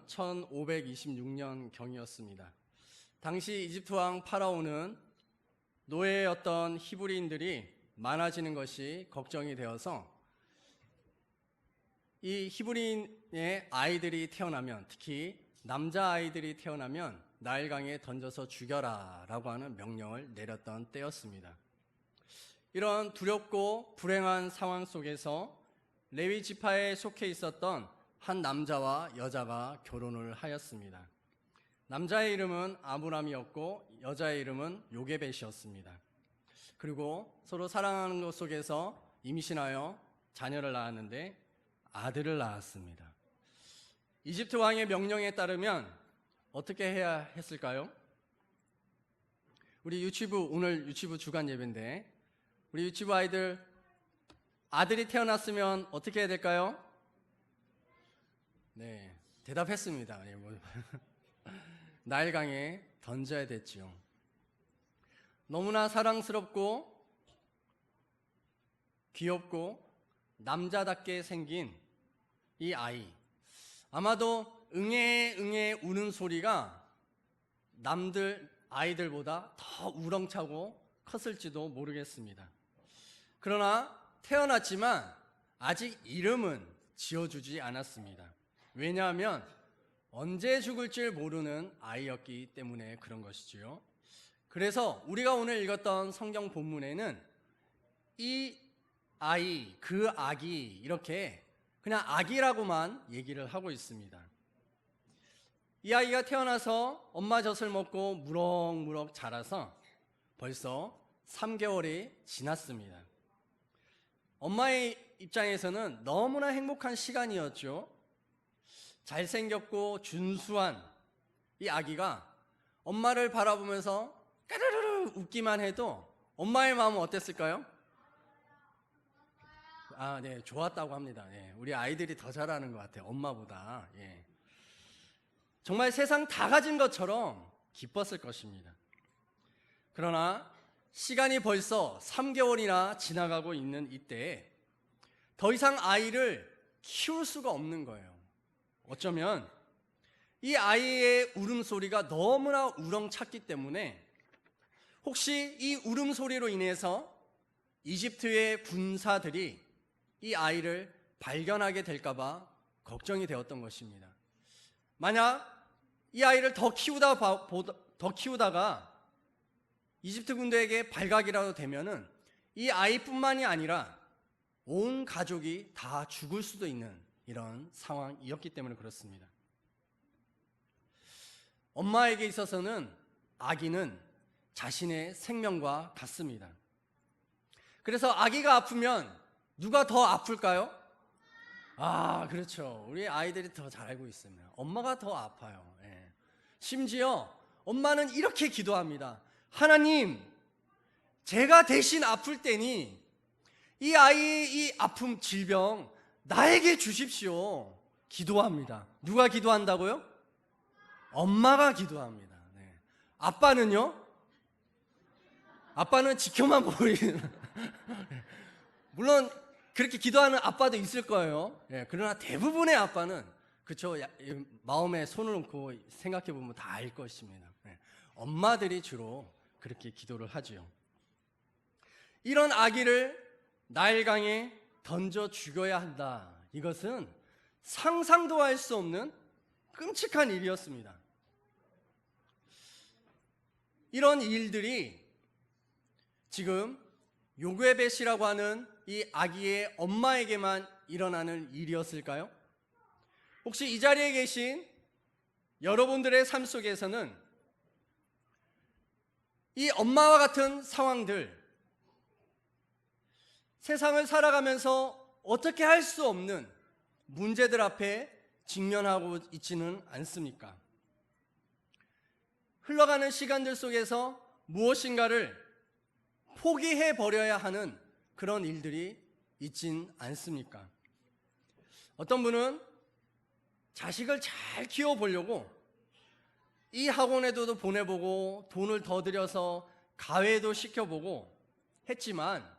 1526년 경이었습니다. 당시 이집트 왕 파라오는 노예였던 히브리인들이 많아지는 것이 걱정이 되어서 이 히브리인의 아이들이 태어나면, 특히 남자아이들이 태어나면 나일강에 던져서 죽여라 라고 하는 명령을 내렸던 때였습니다. 이런 두렵고 불행한 상황 속에서 레위 지파에 속해 있었던 한 남자와 여자가 결혼을 하였습니다. 남자의 이름은 아므람이었고 여자의 이름은 요게벳이었습니다. 그리고 서로 사랑하는 것 속에서 임신하여 자녀를 낳았는데 아들을 낳았습니다. 이집트 왕의 명령에 따르면 어떻게 해야 했을까요? 우리 오늘 유치부 주간 예배인데 우리 유치부 아이들 아들이 태어났으면 어떻게 해야 될까요? 네, 대답했습니다. 나일강에 던져야 됐지요. 너무나 사랑스럽고 귀엽고 남자답게 생긴 이 아이, 아마도 응애 우는 소리가 남들 아이들보다 더 우렁차고 컸을지도 모르겠습니다. 그러나 태어났지만 아직 이름은 지어주지 않았습니다. 왜냐하면 언제 죽을지 모르는 아이였기 때문에 그런 것이지요. 그래서 우리가 오늘 읽었던 성경 본문에는 이 아이, 그 아기 이렇게 그냥 아기라고만 얘기를 하고 있습니다. 이 아이가 태어나서 엄마 젖을 먹고 무럭무럭 자라서 벌써 3개월이 지났습니다. 엄마의 입장에서는 너무나 행복한 시간이었죠. 잘생겼고 준수한 이 아기가 엄마를 바라보면서 까르르르 웃기만 해도 엄마의 마음은 어땠을까요? 네, 좋았다고 합니다. 우리 아이들이 더 잘하는 것 같아요. 엄마보다. 정말 세상 다 가진 것처럼 기뻤을 것입니다. 그러나 시간이 벌써 3개월이나 지나가고 있는 이때에 더 이상 아이를 키울 수가 없는 거예요. 어쩌면 이 아이의 울음소리가 너무나 우렁찼기 때문에 혹시 이 울음소리로 인해서 이집트의 군사들이 이 아이를 발견하게 될까봐 걱정이 되었던 것입니다. 만약 이 아이를 더 키우다가 이집트 군대에게 발각이라도 되면은 이 아이뿐만이 아니라 온 가족이 다 죽을 수도 있는 이런 상황이었기 때문에 그렇습니다. 엄마에게 있어서는 아기는 자신의 생명과 같습니다. 그래서 아기가 아프면 누가 더 아플까요? 그렇죠. 우리 아이들이 더 잘 알고 있습니다. 엄마가 더 아파요. 심지어 엄마는 이렇게 기도합니다. 하나님, 제가 대신 아플 때니 이 아이의 이 아픔, 질병 나에게 주십시오. 기도합니다. 누가 기도한다고요? 엄마가 기도합니다. 아빠는요? 아빠는 지켜만 보이는 물론 그렇게 기도하는 아빠도 있을 거예요. 그러나 대부분의 아빠는 그쵸, 마음에 손을 놓고 생각해 보면 다 알 것입니다. 엄마들이 주로 그렇게 기도를 하지요. 이런 아기를 나일강에 던져 죽여야 한다. 이것은 상상도 할 수 없는 끔찍한 일이었습니다. 이런 일들이 지금 요게벳이라고 하는 이 아기의 엄마에게만 일어나는 일이었을까요? 혹시 이 자리에 계신 여러분들의 삶 속에서는 이 엄마와 같은 상황들, 세상을 살아가면서 어떻게 할 수 없는 문제들 앞에 직면하고 있지는 않습니까? 흘러가는 시간들 속에서 무엇인가를 포기해 버려야 하는 그런 일들이 있진 않습니까? 어떤 분은 자식을 잘 키워보려고 이 학원에도 보내보고 돈을 더 들여서 가외도 시켜보고 했지만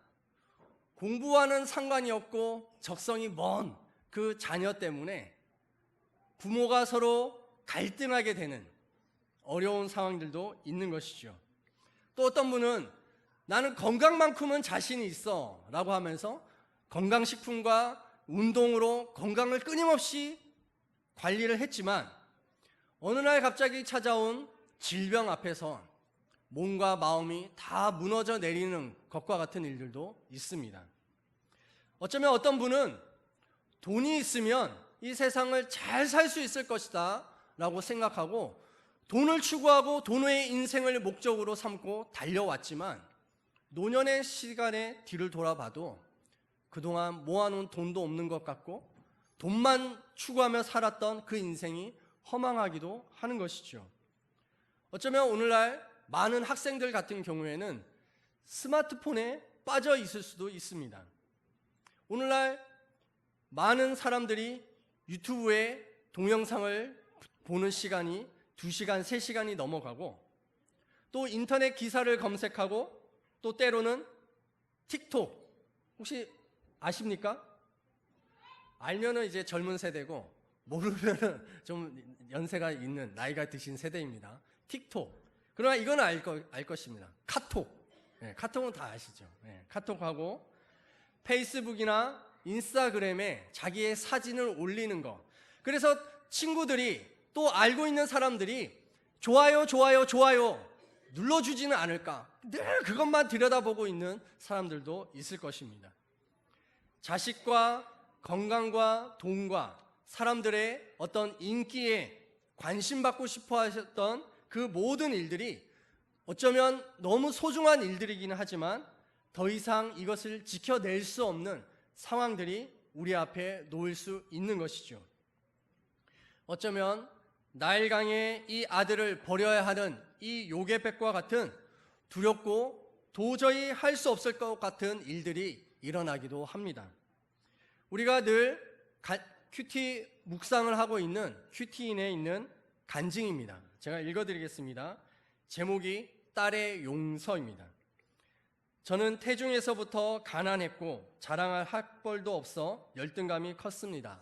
공부와는 상관이 없고 적성이 먼 그 자녀 때문에 부모가 서로 갈등하게 되는 어려운 상황들도 있는 것이죠. 또 어떤 분은 나는 건강만큼은 자신이 있어 라고 하면서 건강식품과 운동으로 건강을 끊임없이 관리를 했지만 어느 날 갑자기 찾아온 질병 앞에서 몸과 마음이 다 무너져 내리는 것과 같은 일들도 있습니다. 어쩌면 어떤 분은 돈이 있으면 이 세상을 잘 살 수 있을 것이다 라고 생각하고 돈을 추구하고 돈의 인생을 목적으로 삼고 달려왔지만 노년의 시간에 뒤를 돌아봐도 그동안 모아놓은 돈도 없는 것 같고 돈만 추구하며 살았던 그 인생이 허망하기도 하는 것이죠. 어쩌면 오늘날 많은 학생들 같은 경우에는 스마트폰에 빠져 있을 수도 있습니다. 오늘날 많은 사람들이 유튜브에 동영상을 보는 시간이 2시간, 3시간이 넘어가고 또 인터넷 기사를 검색하고 또 때로는 틱톡 혹시 아십니까? 알면은 이제 젊은 세대고 모르면은 좀 연세가 있는 나이가 드신 세대입니다. 틱톡. 그러나 이건 알 것입니다. 카톡. 카톡은 다 아시죠. 카톡하고 페이스북이나 인스타그램에 자기의 사진을 올리는 거. 그래서 친구들이 또 알고 있는 사람들이 좋아요, 좋아요, 좋아요 눌러주지는 않을까. 늘 그것만 들여다보고 있는 사람들도 있을 것입니다. 자식과 건강과 돈과 사람들의 어떤 인기에 관심받고 싶어 하셨던 그 모든 일들이 어쩌면 너무 소중한 일들이기는 하지만 더 이상 이것을 지켜낼 수 없는 상황들이 우리 앞에 놓일 수 있는 것이죠. 어쩌면 나일강의 이 아들을 버려야 하는 이 요괴백과 같은 두렵고 도저히 할 수 없을 것 같은 일들이 일어나기도 합니다. 우리가 늘 큐티 묵상을 하고 있는 큐티인에 있는 간증입니다. 제가 읽어드리겠습니다. 제목이 딸의 용서입니다. 저는 태중에서부터 가난했고 자랑할 학벌도 없어 열등감이 컸습니다.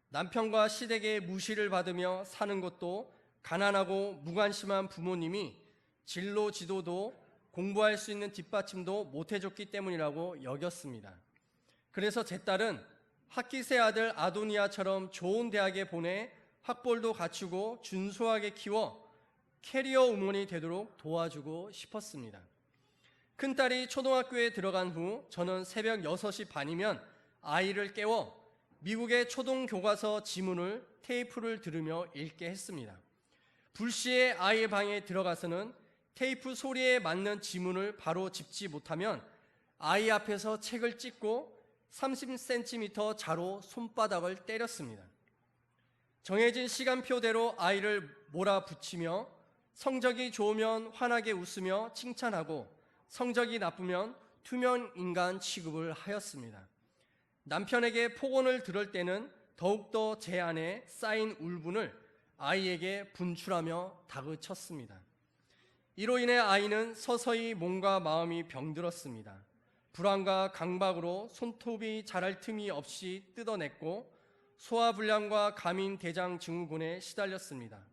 남편과 시댁의 무시를 받으며 사는 것도 가난하고 무관심한 부모님이 진로 지도도 공부할 수 있는 뒷받침도 못해줬기 때문이라고 여겼습니다. 그래서 제 딸은 학기세 아들 아도니아처럼 좋은 대학에 보내 학벌도 갖추고 준수하게 키워 캐리어 우먼이 되도록 도와주고 싶었습니다. 큰딸이 초등학교에 들어간 후 저는 새벽 6시 반이면 아이를 깨워 미국의 초등교과서 지문을 테이프를 들으며 읽게 했습니다. 불시에 아이의 방에 들어가서는 테이프 소리에 맞는 지문을 바로 짚지 못하면 아이 앞에서 책을 찍고 30cm 자로 손바닥을 때렸습니다. 정해진 시간표대로 아이를 몰아붙이며 성적이 좋으면 환하게 웃으며 칭찬하고 성적이 나쁘면 투명 인간 취급을 하였습니다. 남편에게 폭언을 들을 때는 더욱더 제 안에 쌓인 울분을 아이에게 분출하며 다그쳤습니다. 이로 인해 아이는 서서히 몸과 마음이 병들었습니다. 불안과 강박으로 손톱이 자랄 틈이 없이 뜯어냈고 소화불량과 가민 대장 증후군에 시달렸습니다.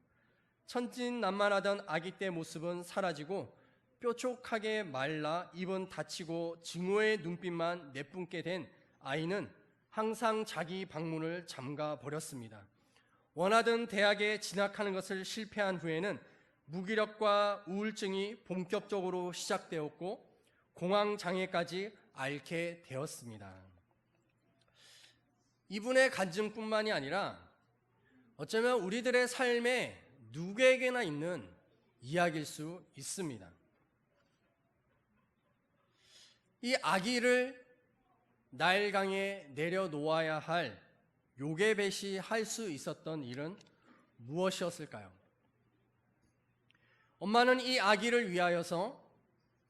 천진난만하던 아기 때 모습은 사라지고 뾰족하게 말라 입은 다치고 증오의 눈빛만 내뿜게 된 아이는 항상 자기 방문을 잠가 버렸습니다. 원하던 대학에 진학하는 것을 실패한 후에는 무기력과 우울증이 본격적으로 시작되었고 공황장애까지 앓게 되었습니다. 이분의 간증뿐만이 아니라 어쩌면 우리들의 삶에 누구에게나 있는 이야기일 수 있습니다. 이 아기를 나일강에 내려놓아야 할 요괴벳이 할 수 있었던 일은 무엇이었을까요? 엄마는 이 아기를 위하여서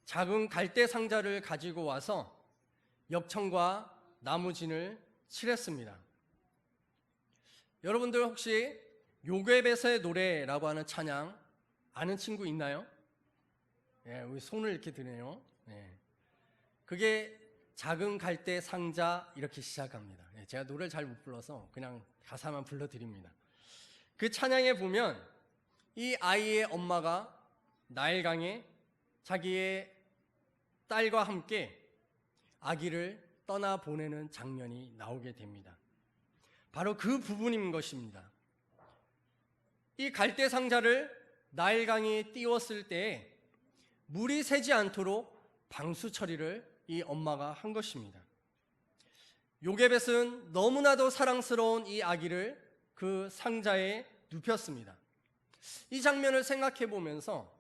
작은 갈대 상자를 가지고 와서 역청과 나무진을 칠했습니다. 여러분들 혹시 요괴벳의 노래라고 하는 찬양 아는 친구 있나요? 우리 손을 이렇게 드네요. 그게 작은 갈대 상자 이렇게 시작합니다. 제가 노래를 잘 못 불러서 그냥 가사만 불러드립니다. 그 찬양에 보면 이 아이의 엄마가 나일강에 자기의 딸과 함께 아기를 떠나보내는 장면이 나오게 됩니다. 바로 그 부분인 것입니다. 이 갈대 상자를 나일강에 띄웠을 때 물이 새지 않도록 방수 처리를 이 엄마가 한 것입니다. 요게벳은 너무나도 사랑스러운 이 아기를 그 상자에 눕혔습니다. 이 장면을 생각해 보면서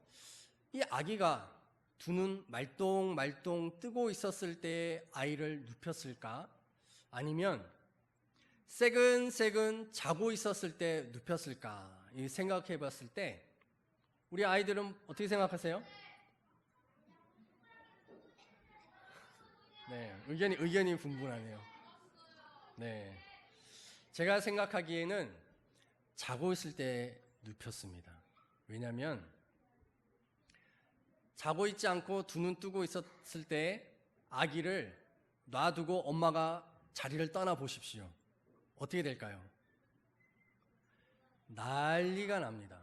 이 아기가 두 눈 말똥말똥 뜨고 있었을 때 아이를 눕혔을까? 아니면 새근새근 자고 있었을 때 눕혔을까? 생각해 봤을 때 우리 아이들은 어떻게 생각하세요? 네, 의견이 분분하네요. 네, 제가 생각하기에는 자고 있을 때 눕혔습니다. 왜냐하면 자고 있지 않고 두 눈 뜨고 있었을 때 아기를 놔두고 엄마가 자리를 떠나 보십시오. 어떻게 될까요? 난리가 납니다.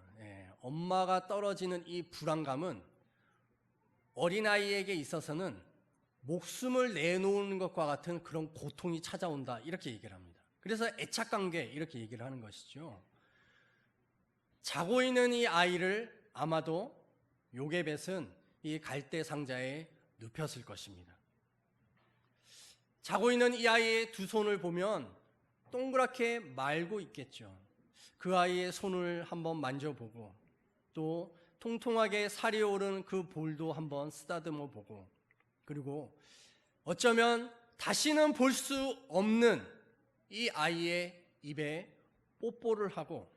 엄마가 떨어지는 이 불안감은 어린아이에게 있어서는 목숨을 내놓는 것과 같은 그런 고통이 찾아온다, 이렇게 얘기를 합니다. 그래서 애착관계, 이렇게 얘기를 하는 것이죠. 자고 있는 이 아이를 아마도 요게벳은 이 갈대 상자에 눕혔을 것입니다. 자고 있는 이 아이의 두 손을 보면 동그랗게 말고 있겠죠. 그 아이의 손을 한번 만져보고 또 통통하게 살이 오른 그 볼도 한번 쓰다듬어 보고, 그리고 어쩌면 다시는 볼 수 없는 이 아이의 입에 뽀뽀를 하고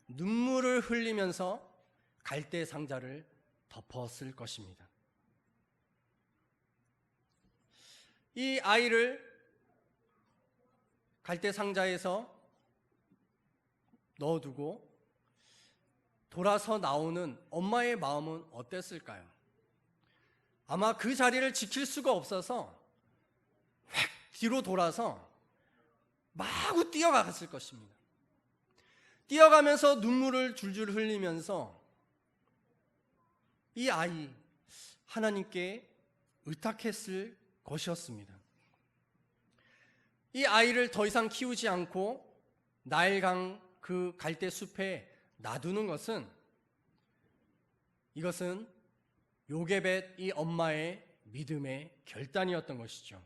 눈물을 흘리면서 갈대 상자를 덮었을 것입니다. 이 아이를 갈대 상자에서 넣어두고 돌아서 나오는 엄마의 마음은 어땠을까요? 아마 그 자리를 지킬 수가 없어서 획 뒤로 돌아서 마구 뛰어갔을 것입니다. 뛰어가면서 눈물을 줄줄 흘리면서 이 아이 하나님께 의탁했을 것이었습니다. 이 아이를 더 이상 키우지 않고 나일강 그 갈대 숲에 놔두는 것은, 이것은 요게벳 이 엄마의 믿음의 결단이었던 것이죠.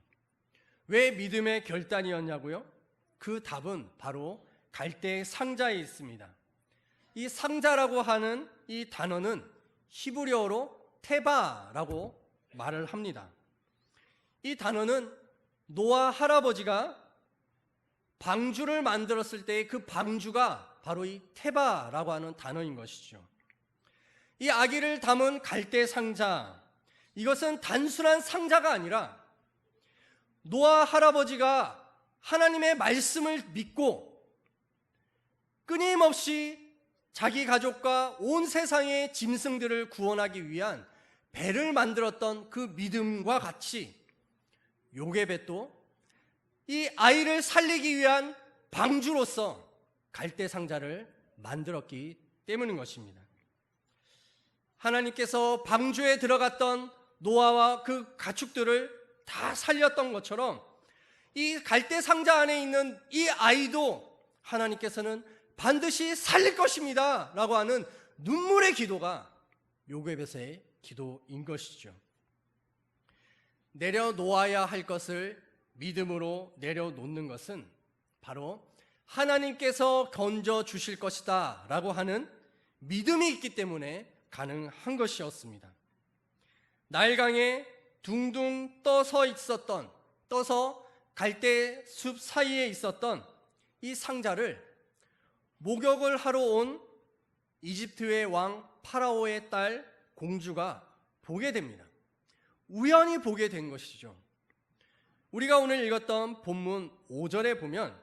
왜 믿음의 결단이었냐고요? 그 답은 바로 갈대 상자에 있습니다. 이 상자라고 하는 이 단어는 히브리어로 테바라고 말을 합니다. 이 단어는 노아 할아버지가 방주를 만들었을 때의 그 방주가 바로 이 테바라고 하는 단어인 것이죠. 이 아기를 담은 갈대 상자, 이것은 단순한 상자가 아니라 노아 할아버지가 하나님의 말씀을 믿고 끊임없이 자기 가족과 온 세상의 짐승들을 구원하기 위한 배를 만들었던 그 믿음과 같이 요게벳도 이 아이를 살리기 위한 방주로서 갈대 상자를 만들었기 때문인 것입니다. 하나님께서 방주에 들어갔던 노아와 그 가축들을 다 살렸던 것처럼 이 갈대 상자 안에 있는 이 아이도 하나님께서는 반드시 살릴 것입니다 라고 하는 눈물의 기도가 요게벳의 기도인 것이죠. 내려놓아야 할 것을 믿음으로 내려놓는 것은 바로 하나님께서 건져 주실 것이다 라고 하는 믿음이 있기 때문에 가능한 것이었습니다. 나일강에 둥둥 떠서 갈대 숲 사이에 있었던 이 상자를 목욕을 하러 온 이집트의 왕 파라오의 딸 공주가 보게 됩니다. 우연히 보게 된 것이죠. 우리가 오늘 읽었던 본문 5절에 보면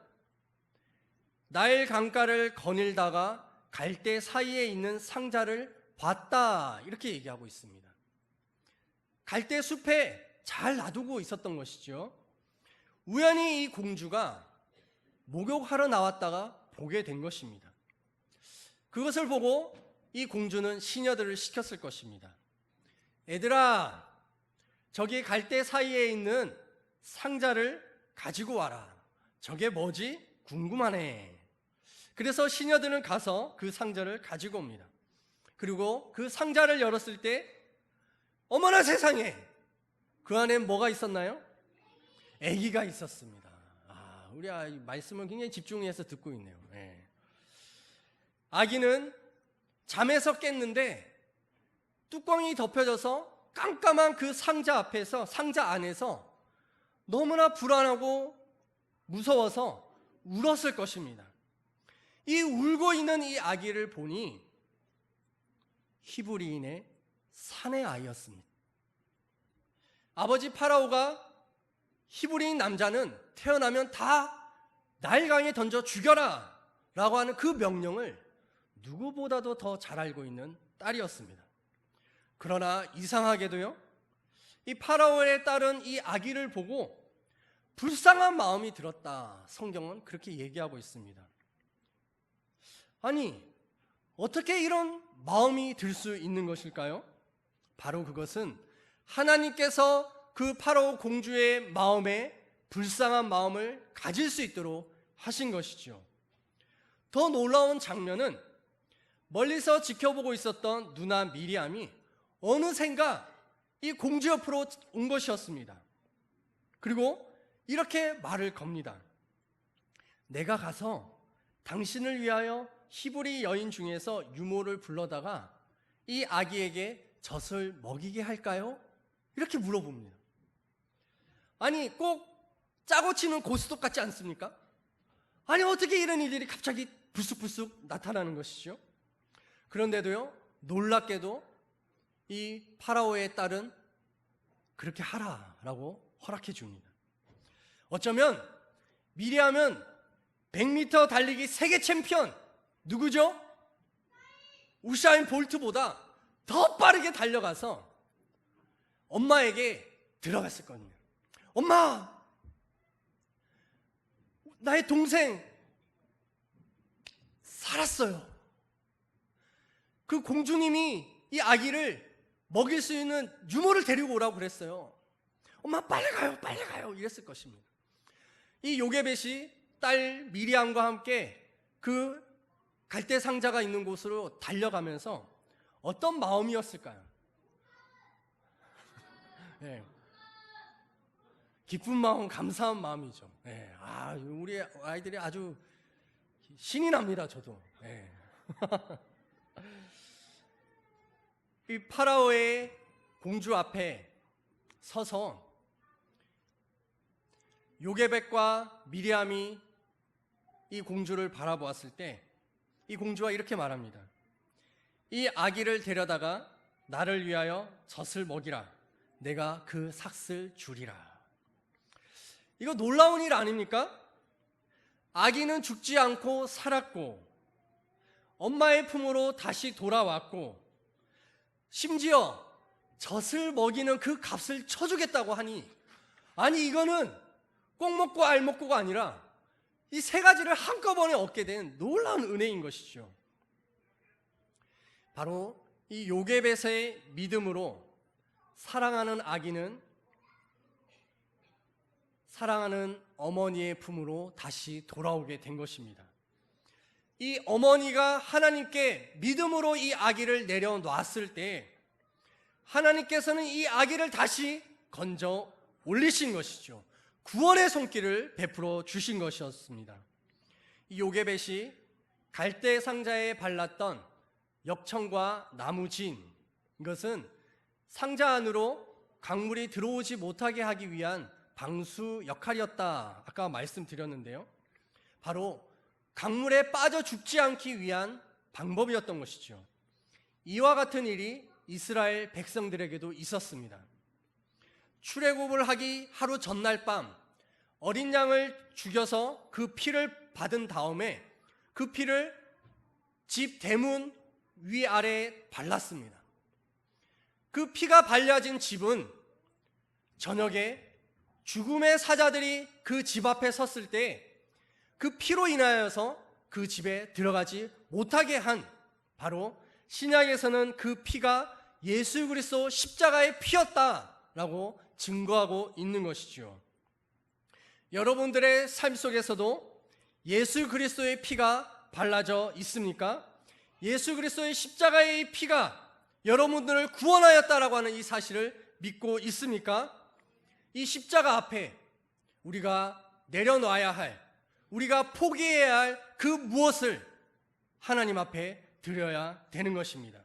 나일 강가를 거닐다가 갈대 사이에 있는 상자를 봤다 이렇게 얘기하고 있습니다. 갈대 숲에 잘 놔두고 있었던 것이죠. 우연히 이 공주가 목욕하러 나왔다가 보게 된 것입니다. 그것을 보고 이 공주는 시녀들을 시켰을 것입니다. 애들아, 저기 갈대 사이에 있는 상자를 가지고 와라. 저게 뭐지? 궁금하네. 그래서 시녀들은 가서 그 상자를 가지고 옵니다. 그리고 그 상자를 열었을 때 어머나 세상에, 그 안에 뭐가 있었나요? 아기가 있었습니다. 우리 말씀을 굉장히 집중해서 듣고 있네요. 아기는 잠에서 깼는데 뚜껑이 덮여져서 깜깜한 그 상자 앞에서, 상자 안에서 너무나 불안하고 무서워서 울었을 것입니다. 이 울고 있는 이 아기를 보니 히브리인의 사내 아이였습니다. 아버지 파라오가 히브리인 남자는 태어나면 다 나일강에 던져 죽여라 라고 하는 그 명령을 누구보다도 더 잘 알고 있는 딸이었습니다. 그러나 이상하게도요, 이 파라오의 딸은 이 아기를 보고 불쌍한 마음이 들었다. 성경은 그렇게 얘기하고 있습니다. 아니, 어떻게 이런 마음이 들 수 있는 것일까요? 바로 그것은 하나님께서 그 파라오 공주의 마음에 불쌍한 마음을 가질 수 있도록 하신 것이죠. 더 놀라운 장면은 멀리서 지켜보고 있었던 누나 미리암이 어느샌가 이 공주 옆으로 온 것이었습니다. 그리고 이렇게 말을 겁니다. 내가 가서 당신을 위하여 히브리 여인 중에서 유모를 불러다가 이 아기에게 젖을 먹이게 할까요? 이렇게 물어봅니다. 아니, 꼭 짜고 치는 고스톱 같지 않습니까? 아니, 어떻게 이런 일들이 갑자기 불쑥불쑥 나타나는 것이죠? 그런데도요, 놀랍게도 이 파라오의 딸은 그렇게 하라라고 허락해 줍니다. 어쩌면 미리암은 100m 달리기 세계 챔피언 누구죠? 우사인 볼트보다 더 빠르게 달려가서 엄마에게 들어갔을 거예요. 엄마, 나의 동생 살았어요. 그 공주님이 이 아기를 먹일 수 있는 유모를 데리고 오라고 그랬어요. 엄마 빨리 가요, 빨리 가요, 이랬을 것입니다. 이 요게벳이 딸 미리암과 함께 그 갈대 상자가 있는 곳으로 달려가면서 어떤 마음이었을까요? 네. 기쁜 마음, 감사한 마음이죠. 네. 우리 아이들이 아주 신이 납니다, 저도. 네. 이 파라오의 공주 앞에 서서 요게벳과 미리암이 이 공주를 바라보았을 때 이 공주가 이렇게 말합니다. 이 아기를 데려다가 나를 위하여 젖을 먹이라. 내가 그 삭슬 주리라. 이거 놀라운 일 아닙니까? 아기는 죽지 않고 살았고 엄마의 품으로 다시 돌아왔고 심지어 젖을 먹이는 그 값을 쳐주겠다고 하니, 아니 이거는 꼭 먹고 알 먹고가 아니라 이 세 가지를 한꺼번에 얻게 된 놀라운 은혜인 것이죠. 바로 이 요게벳의 믿음으로 사랑하는 아기는 사랑하는 어머니의 품으로 다시 돌아오게 된 것입니다. 이 어머니가 하나님께 믿음으로 이 아기를 내려놨을 때 하나님께서는 이 아기를 다시 건져 올리신 것이죠. 구원의 손길을 베풀어 주신 것이었습니다. 이 요게벳이 갈대 상자에 발랐던 역청과 나무진, 이것은 상자 안으로 강물이 들어오지 못하게 하기 위한 방수 역할이었다. 아까 말씀드렸는데요. 바로 강물에 빠져 죽지 않기 위한 방법이었던 것이죠. 이와 같은 일이 이스라엘 백성들에게도 있었습니다. 출애굽을 하기 하루 전날 밤 어린 양을 죽여서 그 피를 받은 다음에 그 피를 집 대문 위아래에 발랐습니다. 그 피가 발려진 집은 저녁에 죽음의 사자들이 그 집 앞에 섰을 때 그 피로 인하여서 그 집에 들어가지 못하게 한 바로 신약에서는 그 피가 예수 그리스도 십자가의 피였다라고 증거하고 있는 것이죠. 여러분들의 삶 속에서도 예수 그리스도의 피가 발라져 있습니까? 예수 그리스도의 십자가의 피가 여러분들을 구원하였다라고 하는 이 사실을 믿고 있습니까? 이 십자가 앞에 우리가 내려놔야 할, 우리가 포기해야 할 그 무엇을 하나님 앞에 드려야 되는 것입니다.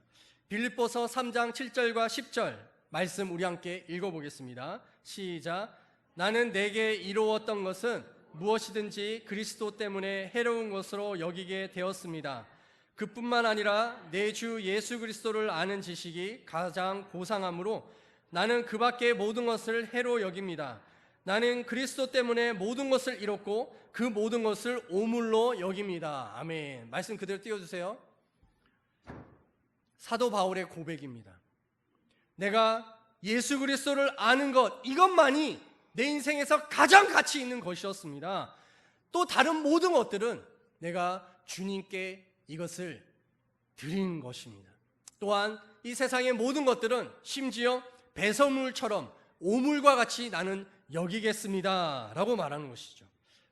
빌립보서 3장 7절과 10절 말씀 우리 함께 읽어보겠습니다. 시작. 나는 내게 이루었던 것은 무엇이든지 그리스도 때문에 해로운 것으로 여기게 되었습니다. 그뿐만 아니라 내 주 예수 그리스도를 아는 지식이 가장 고상하므로 나는 그 밖의 모든 것을 해로 여깁니다. 나는 그리스도 때문에 모든 것을 잃었고 그 모든 것을 오물로 여깁니다. 아멘. 말씀 그대로 띄워주세요. 사도 바울의 고백입니다. 내가 예수 그리스도를 아는 것, 이것만이 내 인생에서 가장 가치 있는 것이었습니다. 또 다른 모든 것들은 내가 주님께 이것을 드리는 것입니다. 또한 이 세상의 모든 것들은 심지어 배설물처럼 오물과 같이 나는 여기겠습니다 라고 말하는 것이죠.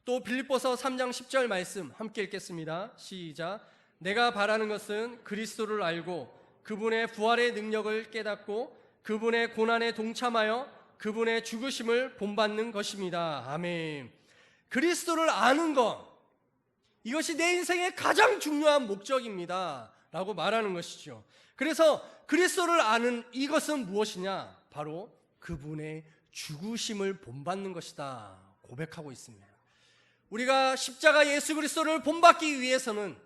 또 빌립보서 3장 10절 말씀 함께 읽겠습니다. 시작. 내가 바라는 것은 그리스도를 알고 그분의 부활의 능력을 깨닫고 그분의 고난에 동참하여 그분의 죽으심을 본받는 것입니다. 아멘. 그리스도를 아는 것, 이것이 내 인생의 가장 중요한 목적입니다 라고 말하는 것이죠. 그래서 그리스도를 아는 이것은 무엇이냐? 바로 그분의 죽으심을 본받는 것이다 고백하고 있습니다. 우리가 십자가 예수 그리스도를 본받기 위해서는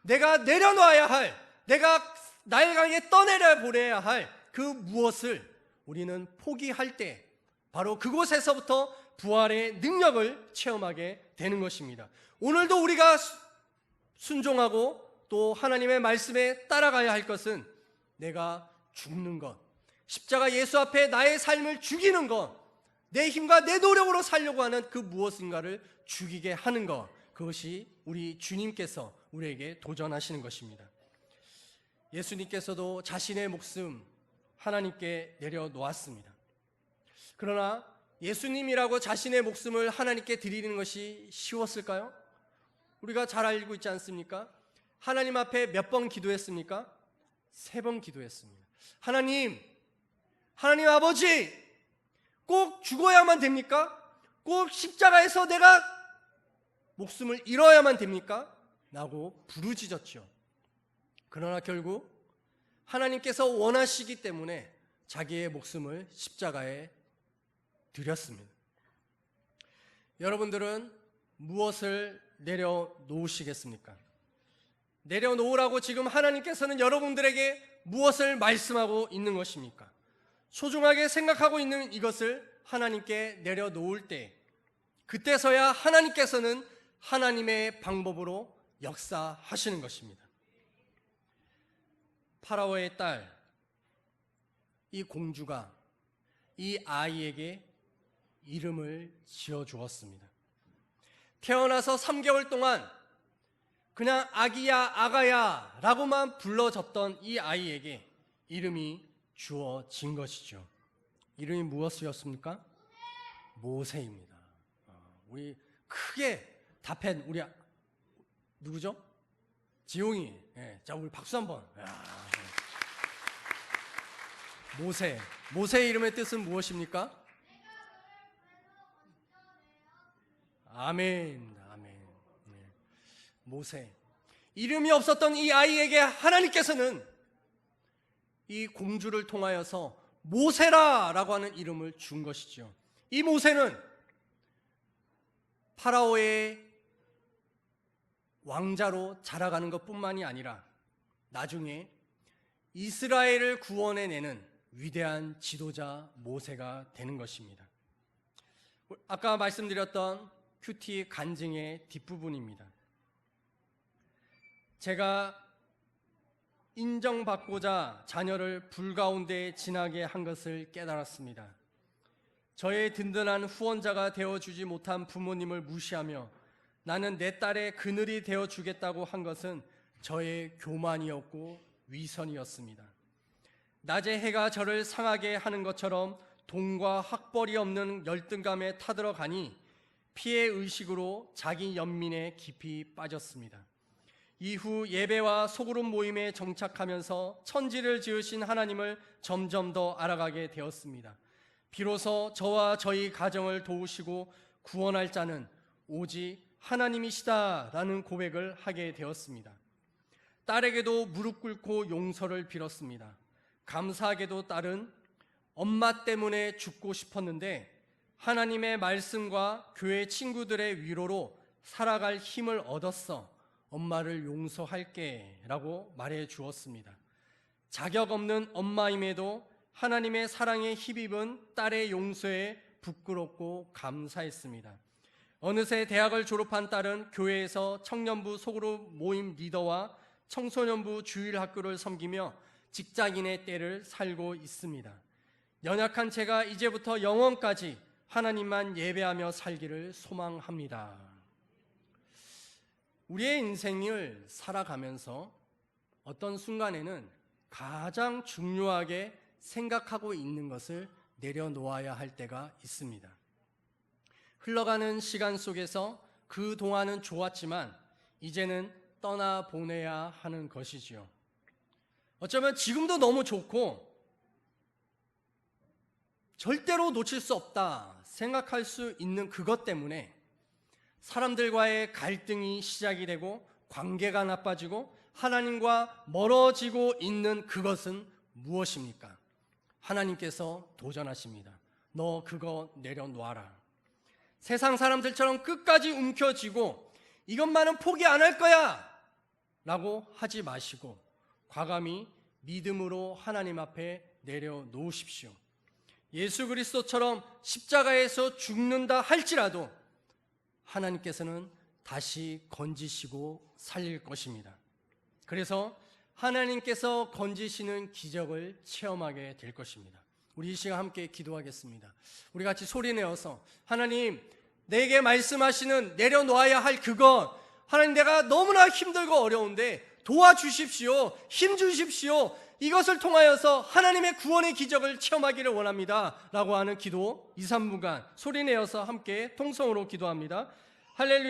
내가 내려놔야 할, 내가 나일강에 떠내려 보내야 할 그 무엇을 우리는 포기할 때 바로 그곳에서부터 부활의 능력을 체험하게 되는 것입니다. 오늘도 우리가 순종하고 또 하나님의 말씀에 따라가야 할 것은 내가 죽는 것, 십자가 예수 앞에 나의 삶을 죽이는 것, 내 힘과 내 노력으로 살려고 하는 그 무엇인가를 죽이게 하는 것, 그것이 우리 주님께서 우리에게 도전하시는 것입니다. 예수님께서도 자신의 목숨 하나님께 내려놓았습니다. 그러나 예수님이라고 자신의 목숨을 하나님께 드리는 것이 쉬웠을까요? 우리가 잘 알고 있지 않습니까? 하나님 앞에 몇 번 기도했습니까? 3번 기도했습니다. 하나님 아버지, 꼭 죽어야만 됩니까? 꼭 십자가에서 내가 목숨을 잃어야만 됩니까? 라고 부르짖었죠. 그러나 결국 하나님께서 원하시기 때문에 자기의 목숨을 십자가에 드렸습니다. 여러분들은 무엇을 내려놓으시겠습니까? 내려놓으라고 지금 하나님께서는 여러분들에게 무엇을 말씀하고 있는 것입니까? 소중하게 생각하고 있는 이것을 하나님께 내려놓을 때, 그때서야 하나님께서는 하나님의 방법으로 역사하시는 것입니다. 파라오의 딸, 이 공주가 이 아이에게 이름을 지어주었습니다. 태어나서 3개월 동안 그냥 아기야, 아가야 라고만 불러졌던 이 아이에게 이름이 주어진 것이죠. 이름이 무엇이었습니까? 모세입니다. 우리 크게 답한 우리 누구죠? 지용이. 자, 우리 박수 한번. 모세의 이름의 뜻은 무엇입니까? 아멘. 모세. 이름이 없었던 이 아이에게 하나님께서는 이 공주를 통하여서 모세라라고 하는 이름을 준 것이죠. 이 모세는 파라오의 왕자로 자라가는 것뿐만이 아니라 나중에 이스라엘을 구원해내는 위대한 지도자 모세가 되는 것입니다. 아까 말씀드렸던 큐티 간증의 뒷부분입니다. 제가 인정받고자 자녀를 불 가운데 지나게 한 것을 깨달았습니다. 저의 든든한 후원자가 되어주지 못한 부모님을 무시하며 나는 내 딸의 그늘이 되어주겠다고 한 것은 저의 교만이었고 위선이었습니다. 낮에 해가 저를 상하게 하는 것처럼 돈과 학벌이 없는 열등감에 타들어가니 피해 의식으로 자기 연민에 깊이 빠졌습니다. 이후 예배와 소그룹 모임에 정착하면서 천지를 지으신 하나님을 점점 더 알아가게 되었습니다. 비로소 저와 저희 가정을 도우시고 구원할 자는 오직 하나님이시다라는 고백을 하게 되었습니다. 딸에게도 무릎 꿇고 용서를 빌었습니다. 감사하게도 딸은 엄마 때문에 죽고 싶었는데 하나님의 말씀과 교회 친구들의 위로로 살아갈 힘을 얻었어. 엄마를 용서할게 라고 말해 주었습니다. 자격 없는 엄마임에도 하나님의 사랑에 힘입은 딸의 용서에 부끄럽고 감사했습니다. 어느새 대학을 졸업한 딸은 교회에서 청년부 소그룹 모임 리더와 청소년부 주일학교를 섬기며 직장인의 때를 살고 있습니다. 연약한 제가 이제부터 영원까지 하나님만 예배하며 살기를 소망합니다. 우리의 인생을 살아가면서 어떤 순간에는 가장 중요하게 생각하고 있는 것을 내려놓아야 할 때가 있습니다. 흘러가는 시간 속에서 그동안은 좋았지만 이제는 떠나보내야 하는 것이지요. 어쩌면 지금도 너무 좋고 절대로 놓칠 수 없다 생각할 수 있는 그것 때문에 사람들과의 갈등이 시작이 되고 관계가 나빠지고 하나님과 멀어지고 있는 그것은 무엇입니까? 하나님께서 도전하십니다. 너 그거 내려놓아라. 세상 사람들처럼 끝까지 움켜쥐고 이것만은 포기 안 할 거야 라고 하지 마시고 과감히 믿음으로 하나님 앞에 내려놓으십시오. 예수 그리스도처럼 십자가에서 죽는다 할지라도 하나님께서는 다시 건지시고 살릴 것입니다. 그래서 하나님께서 건지시는 기적을 체험하게 될 것입니다. 우리 이 시간 함께 기도하겠습니다. 우리 같이 소리내어서 하나님, 내게 말씀하시는 내려놓아야 할 그것, 하나님 내가 너무나 힘들고 어려운데 도와주십시오. 힘 주십시오. 이것을 통하여서 하나님의 구원의 기적을 체험하기를 원합니다 라고 하는 기도 2, 3분간 소리내어서 함께 통성으로 기도합니다. 할렐루야.